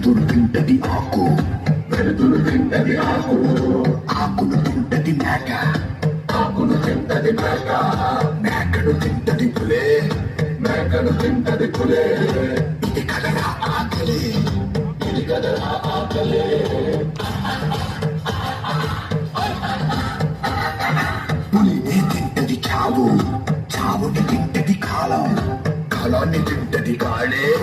వెలుతురు తింటది ఆకు, వెలుతురు తింటది ఆకు, ఆకును తింటది మేక, ఆకును తింటది మేక, మేకను తింటది పులే, మేకను తింటది పులే. ఇది కదరా ఆకలి, ఇది కదరా ఆకలి. పులినే తింటది చావు, చావుని తింటది కాలం, కాలాన్ని తింటది కాళే.